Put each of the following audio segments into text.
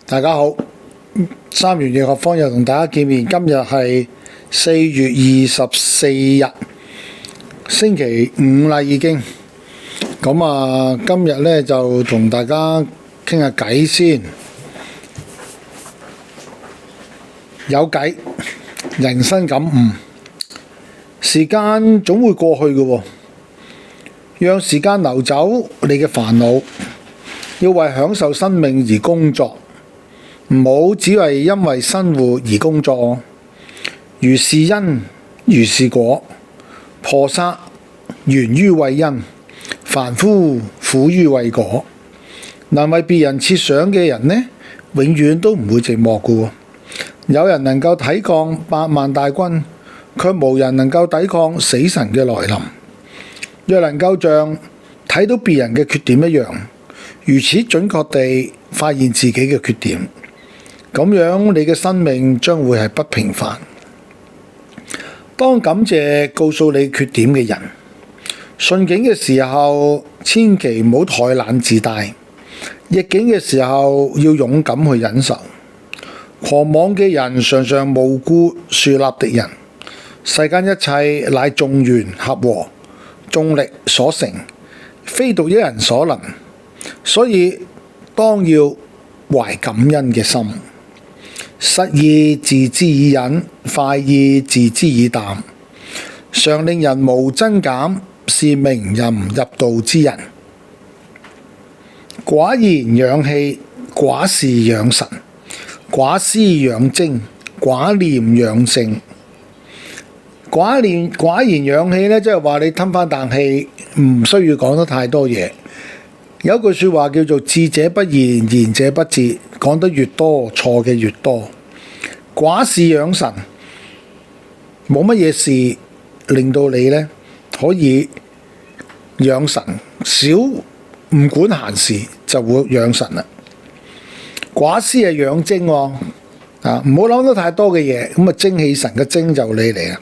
大家好，三元易學坊又同大家見面。今日係4月24日，星期五啦已經。咁今日呢就同大家傾下偈先。有偈，人生感悟。時間總會過去嘅喎，讓時間流走你嘅煩惱，要為享受生命而工作。唔好只係因為生活而工作，如是因，如是果。菩薩緣於為因，凡夫苦於為果。能為別人設想嘅人呢，永遠都唔會寂寞嘅喎。有人能夠抵抗百萬大軍，卻無人能夠抵抗死神嘅來臨。若能夠像睇到別人嘅缺點一樣，如此準確地發現自己嘅缺點，咁樣你嘅生命將會係不平凡。當感謝告訴你缺點嘅人，順境嘅時候千祈唔好怠懶自大，逆境嘅時候要勇敢去忍受。狂妄嘅人常常無故樹立敵人。世間一切乃眾緣合和，眾力所成，非獨一人所能。所以當要懷感恩嘅心。失意自知以忍，快意自知以淡。常令人無增減，是明淫入道之人。寡言養氣，寡事養神，寡思養精，寡念養性。寡言養氣呢，即係話你吞翻啖氣，唔需要講得太多嘢。有句説話叫做智者不言，言者不智，講得越多，錯嘅越多。寡事養神，冇乜嘢事令到你呢可以養神，少唔管閒事就會養神啦。寡思係養精喎，唔好諗得太多嘅嘢，咁精氣神嘅精就你嚟啦。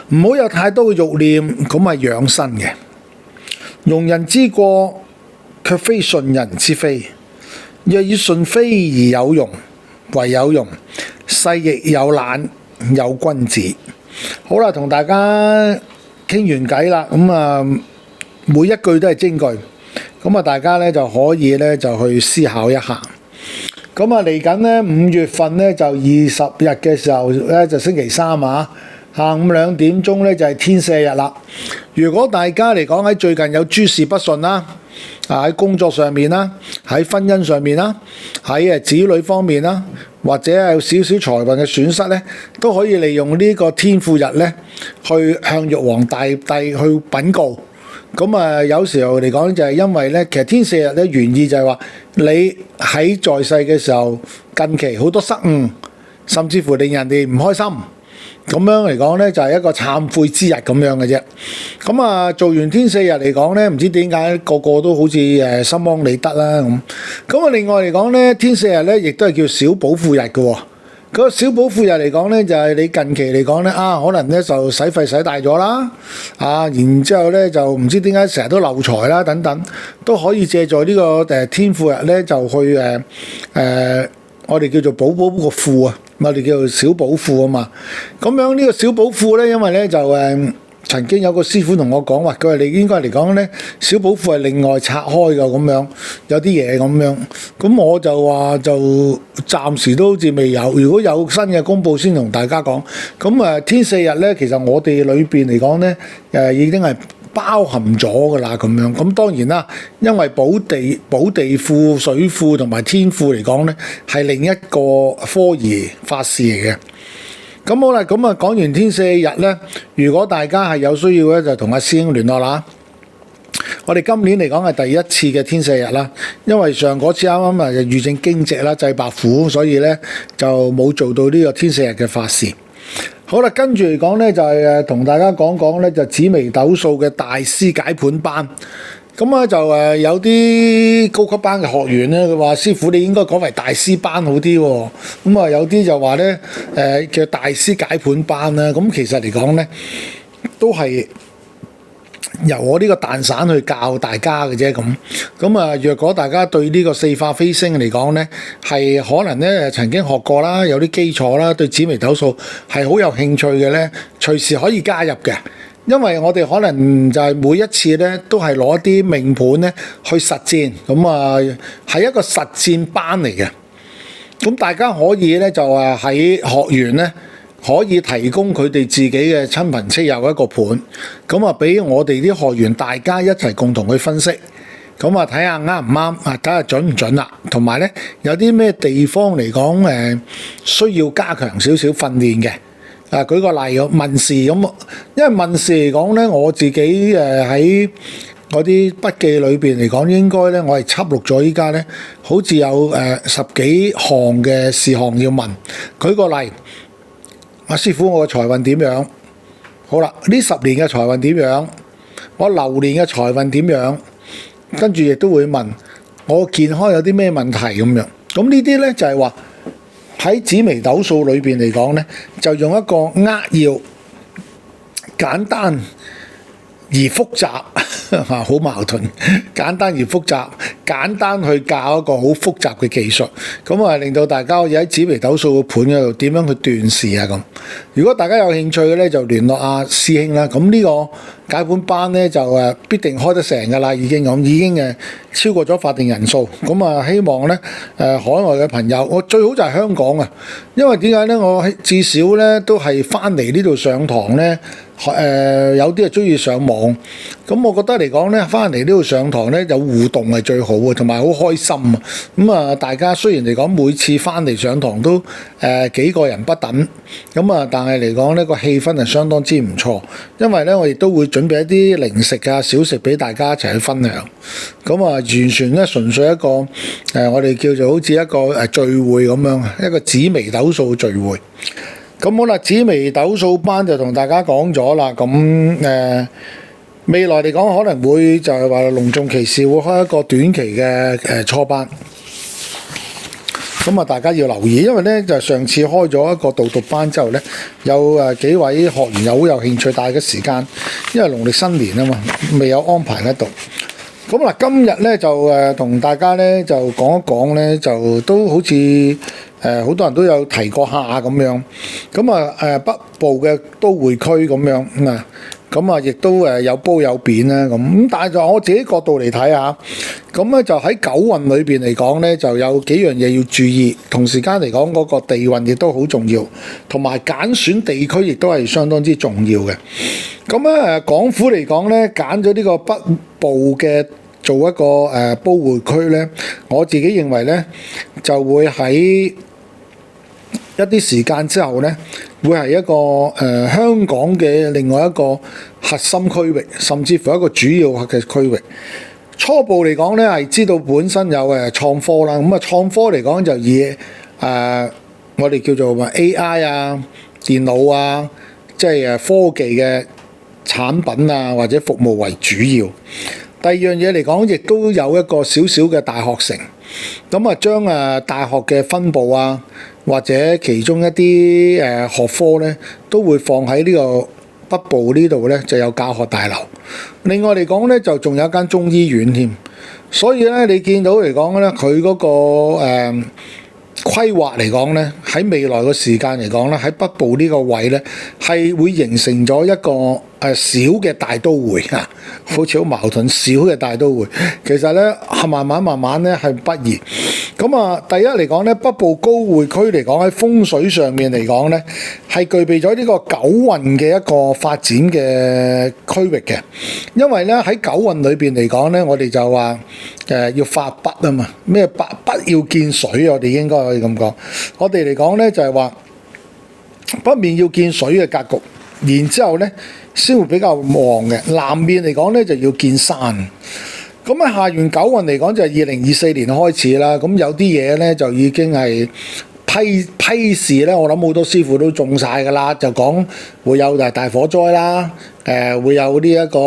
唔好有太多嘅慾念，咁係養生嘅。容人之過，卻非順人之非。若以順非而有容，為有容，世亦有懶，有君子。好啦，同大家傾完偈啦，每一句都係精句，大家呢就可以呢就去思考一下。嚟緊呢5月份呢就20日嘅時候呢就星期三啊。下午2點鐘呢就係天赦日啦。如果大家嚟講喺最近有諸事不順啦，喺工作上面啦，喺婚姻上面啦，喺子女方面啦，或者有少少財運嘅損失呢，都可以利用呢個天父日呢去向玉皇大帝去稟告。有時候嚟講就係因為呢，其實天赦日呢原意就係話你喺在世嘅時候近期好多失誤，甚至乎令人哋唔開心。咁樣嚟講呢，就係一個懺悔之日咁樣嘅啫。做完天赦日嚟講呢，唔知點解個個都好似心安理得啦咁。另外嚟講呢，天赦日呢亦都係叫小寶庫日嘅喎。嗰個小寶庫日嚟講呢，就係你近期嚟講呢，可能呢就使費使大咗啦，然之後呢，就唔知點解成日都漏財啦等等，都可以借助呢個天父日呢，就去我哋叫做寶寶個庫啊，我哋叫做小寶庫啊嘛。咁樣呢個小寶庫呢，因為呢就曾經有個師傅同我講話，佢話你應該嚟講呢，小寶庫係另外拆開㗎咁樣，有啲嘢咁樣。咁我就話就暫時都好似未有，如果有新嘅公佈先同大家講。天赦日呢，其實我哋裏邊嚟講呢，已經係包含咗㗎啦，咁樣。咁當然啦，因為寶地庫、水庫同埋天庫嚟講呢，係另一個科儀法事嚟嘅。好啦，講完天赦日呢，如果大家係有需要呢，就同阿師兄聯絡啦。我哋今年嚟講係第一次嘅天赦日啦，因為上嗰次啱啱就遇正驚蟄啦，祭白虎，所以呢就冇做到呢個天赦日嘅法事。好啦，跟住嚟講呢，就係同大家講講呢，就紫微斗數嘅大師解盤班。就有啲高級班嘅學員呢，佢話師傅你應該講為大師班好啲喎。有啲就話呢，叫大師解盤班啦。其實嚟講呢，都係由我呢個蛋散去教大家嘅啫咁。咁啊，若果大家對呢個四化飛星嚟講咧，係可能咧曾經學過啦，有啲基礎啦，對紫微斗數係好有興趣嘅咧，隨時可以加入嘅。因為我哋可能就係每一次咧都係攞啲命盤咧去實戰，咁啊係一個實戰班嚟嘅。咁大家可以咧就喺學員咧可以提供佢哋自己嘅親朋戚友一個盤，咁啊俾我哋啲學員大家一齊共同去分析，咁啊睇下啱唔啱啊，睇下準唔準啦。同埋咧有啲咩地方嚟講需要加強少少訓練嘅。舉個例問事咁，因為問事嚟講咧，我自己喺嗰啲筆記裏邊嚟講，應該咧我係輯錄咗依家咧，好似有10幾項嘅事項要問。舉個例，阿師傅，我嘅財運點樣？好啦，呢10年嘅財運點樣？我流年嘅財運點樣？跟住亦都會問我健康有啲咩問題咁樣。咁呢啲咧就係話，喺紫微斗數裏邊嚟講咧，就用一個扼要、簡單而複雜好矛盾，簡單而複雜，簡單去教一個好複雜嘅技術，咁啊令到大家可以喺紫微斗數嘅盤嗰度點樣去斷事啊咁。如果大家有興趣嘅咧，就聯絡阿師兄啦。咁呢個解盤班咧就必定開得成噶啦，已經超過咗法定人數。咁啊希望咧海外嘅朋友，我最好就係香港啊，因為點解咧？我至少咧都係翻嚟呢度上堂咧。有啲係中意上網，咁我覺得嚟講咧，翻嚟呢度上堂咧有互動係最好嘅，同埋好開心啊！咁啊，大家雖然嚟講每次翻嚟上堂都幾個人不等，咁啊，但係嚟講呢個氣氛係相當之唔錯，因為咧我亦都會準備一啲零食啊、小食俾大家一齊去分享，咁啊完全咧純粹一個我哋叫做好似一個聚會咁樣，一個紫微斗數聚會。咁好啦，紫微斗數班就同大家講咗啦。咁未來嚟講可能會就係話隆重其事會開一個短期嘅初班。咁啊，大家要留意，因為咧就上次開咗一個導讀班之後咧，有幾位學員又好有興趣，但係嘅時間因為農曆新年啊嘛，未有安排得到。咁嗱，今日咧就同大家咧就講一講咧，就都好似好多人都有提過下咁樣。咁啊北部嘅都會區咁樣嗱，咁啊亦都有褒有貶啦咁。但係就我自己角度嚟睇下，咁咧就喺九運裏邊嚟講咧，就有幾樣嘢要注意。同時間嚟講，嗰個地運亦都好重要，同埋揀選地區亦都係相當之重要嘅。咁咧港府嚟講咧，揀咗呢個北部嘅做一個都會區咧，我自己認為咧就會喺一啲時間之後咧，會係一個香港嘅另外一個核心區域，甚至乎一個主要嘅區域。初步嚟講咧，係知道本身有創科啦，咁啊創科嚟講就以我哋叫做AI 啊、電腦啊，即係科技嘅產品啊或者服務為主要。第二樣嘢嚟講，亦都有一個少少嘅大學城，咁啊將大學嘅分部啊，或者其中一啲學科咧，都會放喺呢個北部呢度咧，就有教學大樓。另外嚟講咧，就仲有一間中醫院添，所以咧你見到嚟講咧，佢嗰個規劃嚟講咧，喺未來嘅時間嚟講咧，喺北部呢個位咧，係會形成咗一個小嘅大都會啊，好似好矛盾，小嘅大都會，其實咧係慢慢咧係不易。咁啊，第一嚟講咧，北部高會區嚟講喺風水上面嚟講咧，係具備咗呢個九運嘅一個發展嘅區域嘅。因為咧喺九運裏邊嚟講咧，我哋就話要發北啊嘛，咩北要見水，我哋應該可以咁講。我哋嚟講咧就係話北面要見水嘅格局，然之後咧先會比較旺嘅。南面嚟講咧就要見山。咁喺下元九運嚟講就係2024年開始啦，咁有啲嘢咧就已經係批示咧，我諗好多師傅都中晒㗎啦，就講會有大火災啦，會有呢一個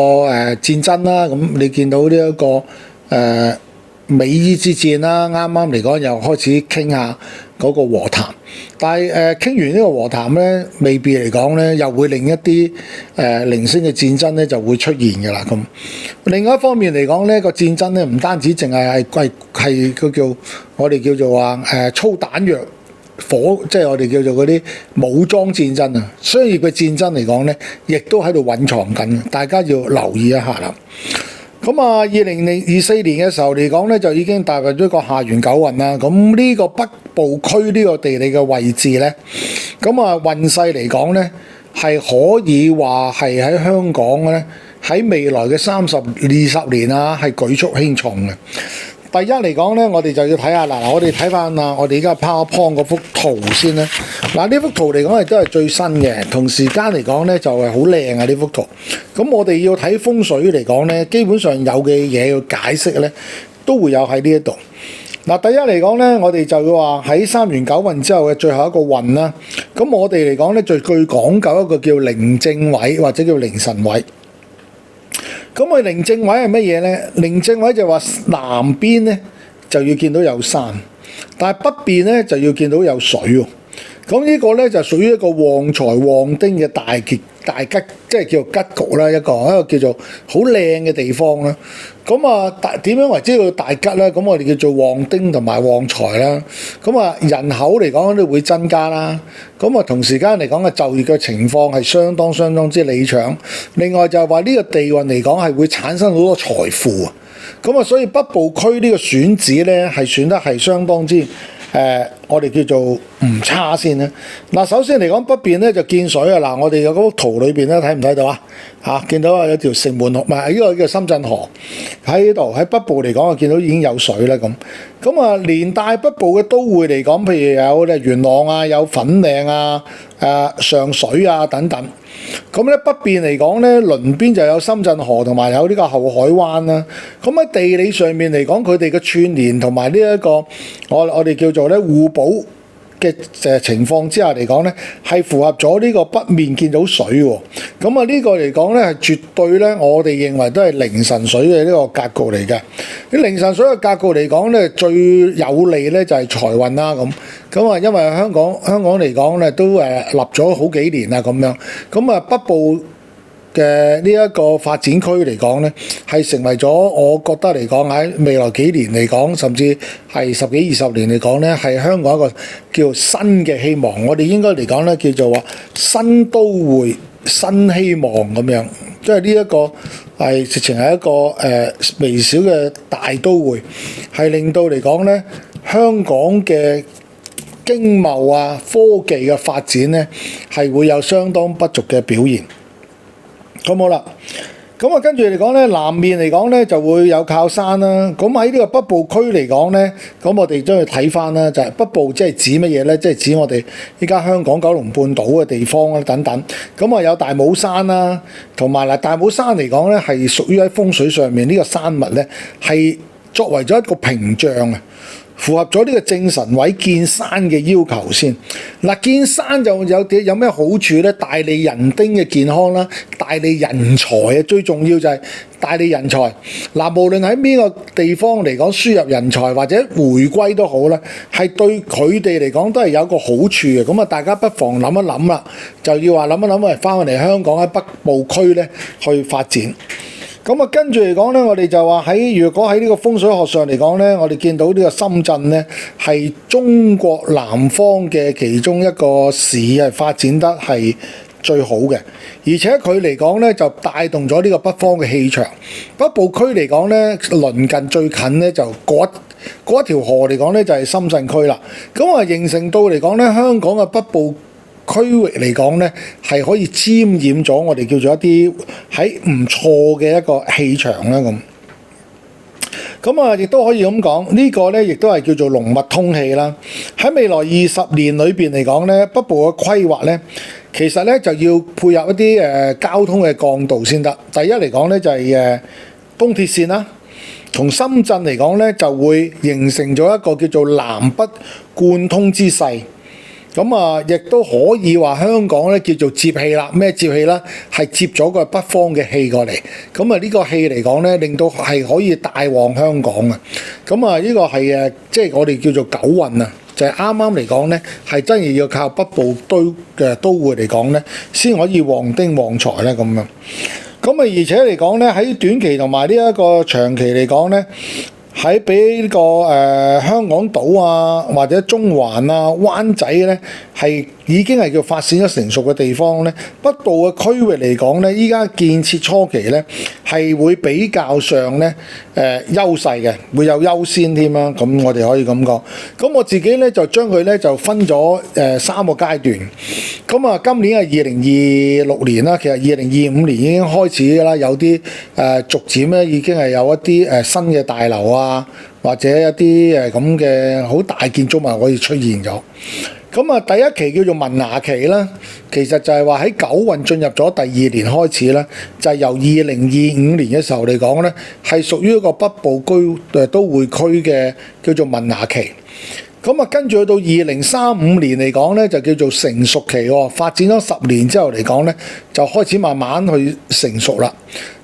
戰爭啦，咁你見到呢一個美伊之戰啦，啱啱嚟講又開始傾下嗰個和談。但係傾完呢個和談咧，未必嚟講咧，又會令一啲零星嘅戰爭咧就會出現㗎啦。咁另外一方面嚟講咧，個戰爭咧唔單止淨係個叫我哋叫做話粗彈藥火，即係我哋叫做嗰啲武裝戰爭啊，商業嘅戰爭嚟講咧，亦都喺度蘊藏緊，大家要留意一下啦。咁啊，2024年嘅時候嚟講咧，就已經踏入咗個下元九運啦。咁呢個北部區呢個地理嘅位置咧，咁啊運勢嚟講咧，係可以話係喺香港咧，喺未來嘅20年啊，係舉足輕重嘅。第一嚟講咧，我哋就要睇下嗱，我哋睇翻我哋而家 PowerPoint 嗰幅圖先啦。嗱，呢幅圖嚟講亦都係最新嘅，同時間嚟講咧就係好靚啊！呢幅圖，咁我哋要睇風水嚟講咧，基本上有嘅嘢要解釋咧，都會有喺呢一度。嗱，第一嚟講咧，我哋就要話喺3元9運之後嘅最後一個運啦。咁我哋嚟講咧，最具講究一個叫寧正位或者叫寧神位。咁佢寧正位係乜嘢咧？寧正位就話南邊咧就要見到有山，但係北邊咧就要見到有水喎。咁呢個咧就屬於一個旺財旺丁嘅大吉，即係叫做吉局啦，一個叫做好靚嘅地方啦。咁啊，點樣為之叫大吉咧？咁我哋叫做旺丁同埋旺財啦。咁啊，人口嚟講都會增加啦。咁啊，同時間嚟講嘅就業嘅情況係相當之理想。另外就係話呢個地運嚟講係會產生好多財富啊。咁啊，所以北部區呢個選址咧係選得係相當之我哋叫做唔差先啦。嗱，首先嚟講北邊咧就見水啊！嗱，我哋有嗰幅圖裏邊咧睇唔睇到啊？見到有條城門河，唔係呢個叫深圳河喺呢度。喺北部嚟講，我見到已經有水啦咁。咁啊，連帶北部嘅都會嚟講，譬如有咧元朗啊，有粉嶺啊、上水啊等等。咁咧北邊嚟講咧，鄰邊就有深圳河同埋有呢個後海灣啦。咁喺地理上面嚟講，佢哋嘅串聯同埋呢一個我哋叫做咧互補嘅情況之下嚟講咧，係符合咗呢個北面見到水喎。咁啊呢個嚟講咧係絕對咧，我哋認為都係凌晨水嘅呢個格局嚟嘅。啲凌晨水嘅格局嚟講咧，最有利咧就係財運啦咁。咁啊，因為香港嚟講咧都立咗好幾年啦咁樣。咁啊北部嘅呢一個發展區嚟講咧，係成為咗我覺得嚟講喺未來幾年嚟講，甚至係10幾20年嚟講咧，係香港一個叫新嘅希望。我哋應該嚟講咧叫做話新都會、新希望咁樣，即係呢一個係直情係一個微小嘅大都會，係令到嚟講咧香港嘅經貿啊、科技嘅發展咧係會有相當不俗嘅表現。咁好啦，咁啊跟住嚟講咧，南面嚟講咧就會有靠山啦。咁喺呢個北部區嚟講咧，咁我哋將佢睇翻啦，就係北部即係指乜嘢咧？即係指我哋依家香港九龍半島嘅地方啦，等等。咁啊有大帽山啦，同埋嗱大帽山嚟講咧係屬於喺風水上面呢個山脈咧係作為咗一個屏障啊。符合咗呢個正神位見山嘅要求先。嗱，見山就有咩好處咧？大利人丁嘅健康啦，大利人才啊，最重要就係大利人才。嗱，無論喺邊個地方嚟講，輸入人才或者回歸都好啦，係對佢哋嚟講都係有個好處嘅。咁啊，大家不妨諗一諗啦，就要話諗一諗，翻返嚟香港喺北部區咧去發展。咁啊，跟住嚟講咧，我哋就話如果喺呢個風水學上嚟講咧，我哋見到呢個深圳咧係中國南方嘅其中一個市，係發展得係最好嘅，而且佢嚟講咧就帶動咗呢個北方嘅氣場。北部區嚟講咧，鄰近最近咧就嗰一條河嚟講咧就係深圳區啦。咁啊，形成到嚟講咧，香港嘅北部區域嚟講咧，係可以沾染咗我哋叫做一啲喺唔錯嘅一個氣場啦咁。咁啊，亦都可以咁講，呢個咧亦都係叫做龍脈通氣啦。喺未來20年裏邊嚟講咧，北部嘅規劃咧，其實咧就要配合一啲交通嘅幹道先得。第一嚟講咧就係東鐵線啦，同深圳嚟講咧就會形成咗一個叫做南北貫通之勢。咁啊，亦都可以話香港咧叫做接氣啦。咩接氣啦？係接咗個北方嘅氣過嚟。咁啊，呢個氣嚟講咧，令到係可以帶旺香港啊。咁啊，呢個係即係我哋叫做九運啊，就係啱啱嚟講咧，係真係要靠北部都會嚟講咧，先可以旺丁旺財咧咁樣。咁啊，而且嚟講咧，喺短期同埋呢一個長期嚟講咧，喺比呢個香港島啊，或者中環啊、灣仔咧，係已經係叫發展咗成熟嘅地方咧。北部嘅區域嚟講咧，依家建設初期咧，係會比較上咧優勢嘅，會有優先添啦。咁我哋可以咁講。咁我自己咧就將佢咧就分咗3個階段。咁啊，今年係2026年啦，其實2025年已經開始㗎啦，有啲逐漸咧已經係有一啲新嘅大樓啊，或者一啲咁嘅好大建築物可以出現咗。咁啊，第一期叫做萌芽期啦，其實就係話喺九運進入咗第2年開始啦，就係由2025年嘅時候嚟講咧，係屬於一個北部都會區嘅叫做萌芽期。咁啊，跟住去到2035年嚟講咧，就叫做成熟期喎。發展咗10年之後嚟講咧，就開始慢慢去成熟啦。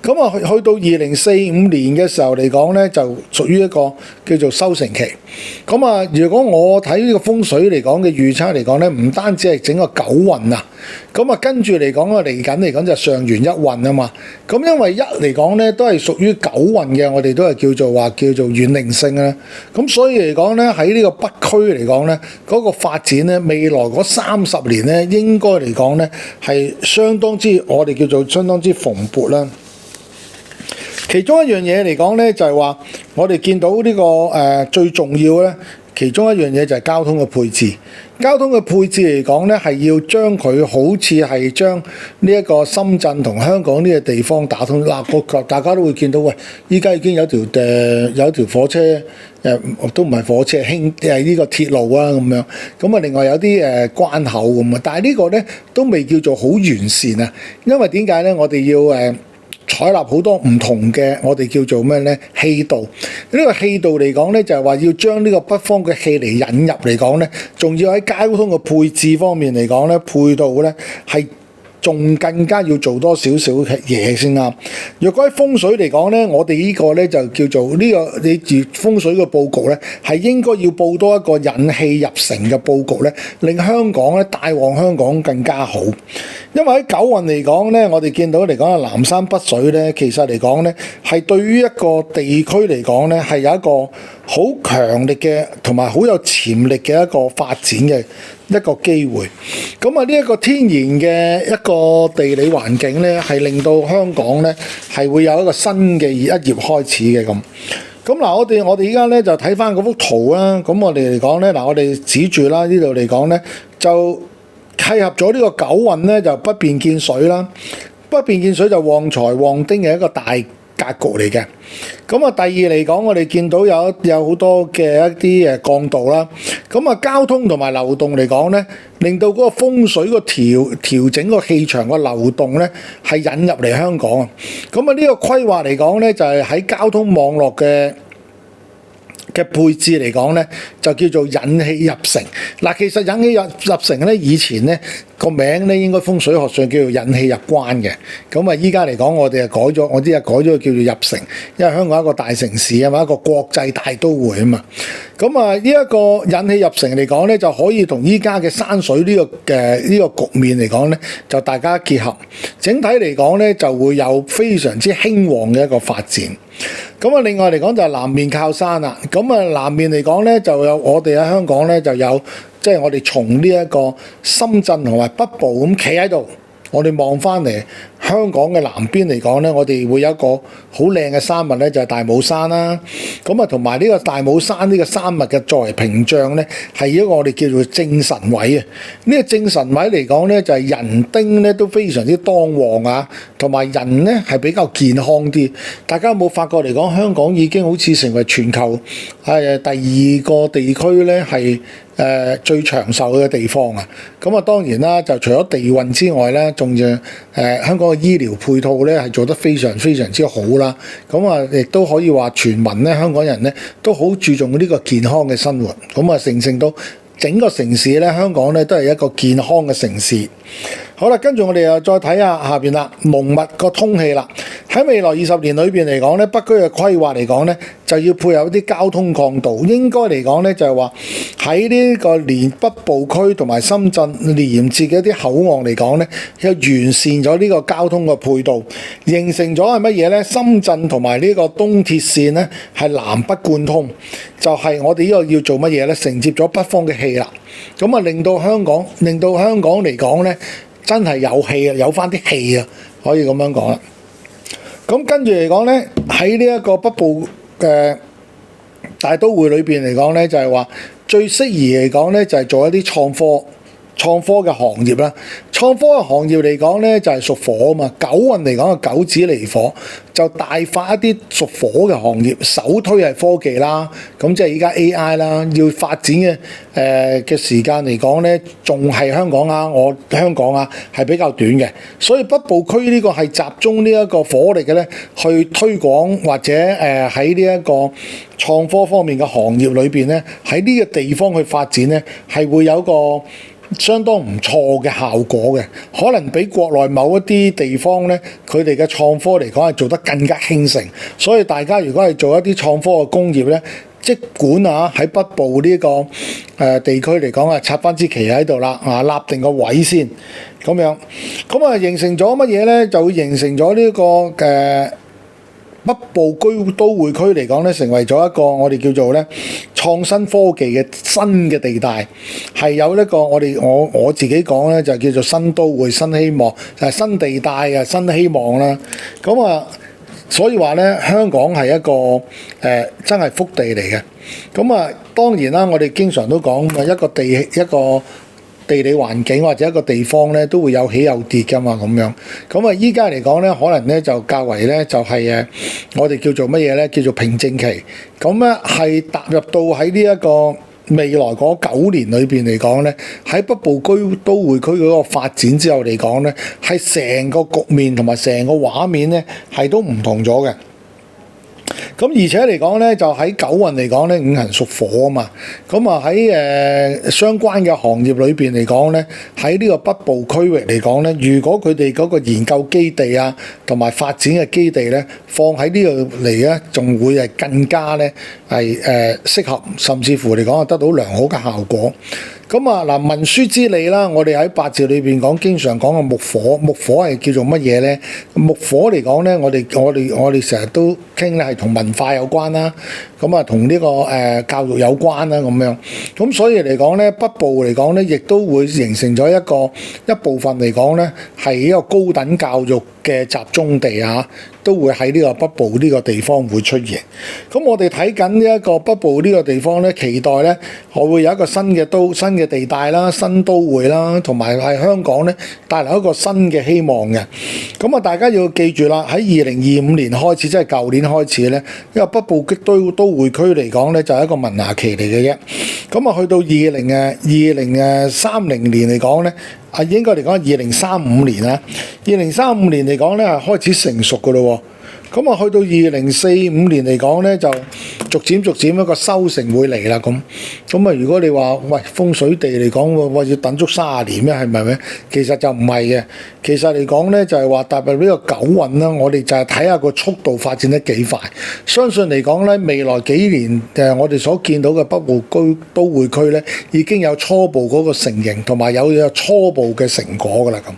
咁啊，去到2045年嘅時候嚟講咧，就屬於一個叫做收成期。咁啊，如果我睇呢個風水嚟講嘅預測嚟講咧，唔單止係整個九運啊，咁啊跟住嚟講啊，嚟緊嚟講就上元一運啊嘛。咁因為一嚟講咧，都係屬於九運嘅，我哋都係叫做遠靈性啊。咁所以嚟講咧，喺呢個北區嚟講咧，嗰個發展咧，未來嗰30年咧，應該嚟講咧係相當之我哋叫做相當之蓬勃啦。其中一樣嘢嚟講咧，就係話我哋見到呢個最重要咧，其中一樣嘢就係交通嘅配置。交通嘅配置嚟講咧，係要將佢好似係將呢一個深圳同香港呢個地方打通。嗱，大家都會見到，喂，依家已經有條火車，都唔係火車，呢個鐵路啊咁樣。咁啊，另外有啲關口咁啊，但係呢個咧都未叫做好完善啊。因為點解咧？我哋要採納好多唔同嘅，我哋叫做咩咧？氣道。呢個氣道嚟講咧，就係話要將呢個北方嘅氣嚟引入嚟講咧，仲要喺交通嘅配置方面嚟講咧，配套咧係仲更加要做多少少嘢先啱。若果喺風水嚟講咧，我哋呢個咧就叫做呢個你住風水嘅佈局咧，係應該要佈多一個引氣入城嘅佈局咧，令香港咧帶旺香港更加好。因為喺九運嚟講咧，我哋見到嚟講啊，南山北水咧，其實嚟講咧係對於一個地區嚟講咧係有一個好強力嘅同埋好有潛力嘅一個發展嘅一個機會。咁啊，呢一個天然嘅一個地理環境咧，係令到香港咧係會有一個新嘅一頁開始嘅咁。咁嗱，我哋依家咧就睇翻嗰幅圖啦。咁我哋嚟講咧，嗱我哋指住啦，呢度嚟講咧就契合咗呢個九運咧，就北邊見水啦。北邊見水就旺財旺丁嘅一個大格局嚟嘅。咁啊，第二嚟講，我哋見到有好多嘅一啲幹道啦。咁啊，交通同埋流動嚟講咧，令到嗰個風水個調整個氣場個流動咧，係引入嚟香港啊。咁啊，呢個規劃嚟講咧，就係喺交通網絡嘅配置嚟講咧，就叫做引氣入城。嗱，其實引氣入城咧，以前咧個名咧應該風水學上叫做引氣入關嘅。咁啊，依家嚟講，我哋改咗，我啲改咗叫做入城，因為香港係一個大城市啊嘛，一個國際大都會啊嘛。咁啊，呢一個引氣入城嚟講咧，就可以同依家嘅山水呢個局面嚟講咧，就大家結合，整體嚟講咧就會有非常之興旺嘅一個發展。咁啊，另外嚟講就係南面靠山啦。咁啊，南面嚟講咧就有我哋喺香港咧就有，即係我哋從呢一個深圳同埋北部咁企喺度，我哋望翻嚟香港嘅南邊嚟講咧，我哋會有一個好靚嘅山脈咧，就係大帽山啦。咁啊，同埋呢個大帽山呢個山脈嘅作為屏障咧，係一個我哋叫做正神位啊。呢個正神位嚟講咧，就係人丁咧都非常之當旺啊，同埋人咧係比較健康啲。大家有冇發覺嚟講，香港已經好似成為全球第二個地區咧係最長壽嘅地方啊。咁啊，當然啦，就除咗地運之外咧，仲要香港嘅醫療配套咧係做得非常非常之好啦。咁啊，亦都可以話全民咧，香港人咧都好注重呢個健康嘅生活。咁啊，成到整個城市咧，香港咧都係一個健康嘅城市。好啦，跟住我哋又再睇下下邊啦，濃密個通氣啦。喺未來20年裏邊嚟講咧，北區嘅規劃嚟講咧，就要配合啲交通幹道。應該嚟講咧，就係話喺呢個連北部區同埋深圳連接嘅一啲口岸嚟講咧，要完善咗呢個交通嘅配套，形成咗係乜嘢咧？深圳同埋呢個東鐵線咧係南北貫通，就係我哋呢個要做乜嘢咧？承接咗北方嘅氣啦，咁啊令到香港嚟講咧，真係有氣啊，有翻啲氣啊，可以咁樣講啦。咁跟住嚟講咧，喺呢一個北部嘅大都會裏邊嚟講咧，就係話最適宜嚟講咧，就係做一啲創科嘅行業啦。創科嘅行業嚟講咧，就係屬火啊嘛。九運嚟講係九子離火，就大發一啲屬火嘅行業。首推係科技啦，咁即係依家 AI 啦，要發展嘅時間嚟講咧，仲係香港係比較短嘅。所以北部區呢個係集中呢一個火力嘅咧，去推廣或者喺呢一個創科方面嘅行業裏邊咧，喺呢個地方去發展咧，係會有個相當唔錯嘅效果嘅，可能比國內某一啲地方咧，佢哋嘅創科嚟講係做得更加興盛。所以大家如果係做一啲創科嘅工業咧，即管喺北部呢個地區嚟講插翻支旗喺度啦，立定個位先咁樣，咁啊形成咗乜嘢咧？就會形成咗呢個北部都會區嚟講咧，成為咗一個我哋叫做咧創新科技嘅新嘅地帶，係有一個我自己講咧就叫做新都會、新希望，就係新地帶嘅新希望啦。咁啊，所以話咧，香港係一個真係福地嚟嘅。咁啊，當然啦，我哋經常都講一個地理環境或者一個地方咧，都會有起有跌㗎嘛，咁樣。咁啊，依家嚟講咧，可能咧就較為咧就係我哋叫做乜嘢咧？叫做平靜期。咁咧係踏入到喺呢一個未來嗰9年裏邊嚟講咧，喺北部都會區嗰個發展之後嚟講咧，係成個局面同埋成個畫面咧係都唔同咗嘅。咁而且嚟講咧，就喺九運嚟講咧，五行屬火啊嘛。咁啊喺相關嘅行業裏邊嚟講咧，喺呢個北部區域嚟講咧，如果佢哋嗰個研究基地啊，同埋發展嘅基地咧，放喺呢度嚟咧，仲會係更加咧係適合，甚至乎嚟講係得到良好嘅效果。咁啊嗱，文書之利啦，我哋喺八字裏邊講，經常講嘅木火，木火係叫做乜嘢咧？木火嚟講咧，我哋成日都傾咧係同文化有關啦，咁啊同呢個教育有關啦咁樣。咁所以嚟講咧，北部嚟講咧，亦都會形成咗一部分嚟講咧，係一個高等教育嘅集中地啊，都會喺呢個北部呢個地方會出現。咁我哋睇緊呢一個北部呢個地方咧，期待咧，我會有一個新嘅地帶啦、新都會啦，同埋係香港咧帶來一個新嘅希望嘅。咁啊，大家要記住啦，喺2025年開始，即係舊年開始咧，因為北部都會區嚟講咧，就係一個萌芽期嚟嘅啫。咁啊，去到2030年嚟講咧，應該嚟講2035年啦。2035年嚟講咧，係開始成熟㗎咯喎。咁啊，去到2045年嚟講咧，就逐漸一個收成會嚟啦咁。咁啊，如果你話喂風水地嚟講，要等足30年咩？係咪咩？其實就唔係嘅。其實嚟講咧，就係話踏入呢個九運啦，我哋就係睇下個速度發展得幾快。相信嚟講咧，未來幾年我哋所見到嘅北部都會區咧，已經有初步嗰個成形，同埋有初步嘅成果㗎啦咁。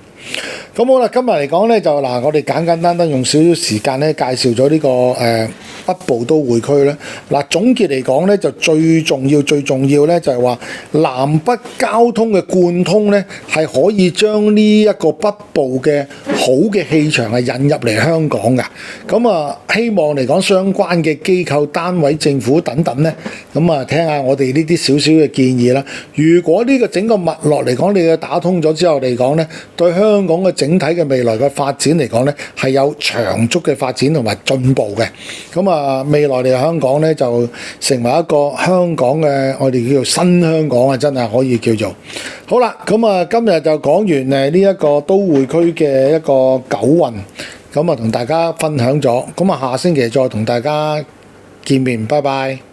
咁好啦，今日嚟講咧就嗱，我哋簡單用少少時間咧介紹咗呢個北部都會區咧。嗱，總結嚟講咧，就最重要咧就係話南北交通嘅貫通咧，係可以將呢一個北部嘅好嘅氣場係引入嚟香港㗎。咁啊，希望嚟講相關嘅機構單位、政府等等咧，咁啊聽下我哋呢啲少少嘅建議啦。如果呢個整個脈絡嚟講，你嘅打通咗之後嚟講咧，對香港嘅整體嘅未來嘅發展嚟講咧，係有長足嘅發展同埋進步嘅。咁啊，未來嚟香港咧就成為一個香港嘅我哋叫做新香港啊，真係可以叫做。好啦，咁啊今日就講完呢一個都會區嘅一個九運，咁啊同大家分享咗。咁啊下星期再同大家見面，拜拜。